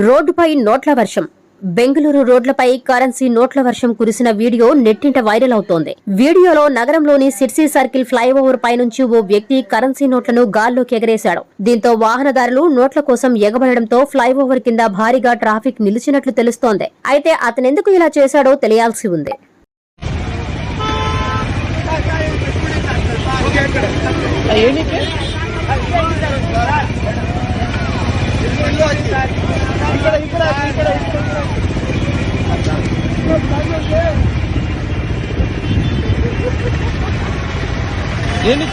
రోడ్డుపై నోట్ల వర్షం. బెంగళూరు రోడ్లపై కరెన్సీ నోట్ల వర్షం కురిసిన వీడియో నెట్టింట వైరల్ అవుతోంది. వీడియోలో నగరంలోని సిర్సీ సర్కిల్ ఫ్లైఓవర్ పైనుంచి ఓ వ్యక్తి కరెన్సీ నోట్లను గాల్లోకి ఎగరేశాడు. దీంతో వాహనదారులు నోట్ల కోసం ఎగబడడంతో ఫ్లైఓవర్ కింద భారీగా ట్రాఫిక్ నిలిచినట్లు తెలుస్తోంది. అయితే అతనెందుకు ఇలా చేశాడో తెలియాల్సి ఉంది. ఏంటి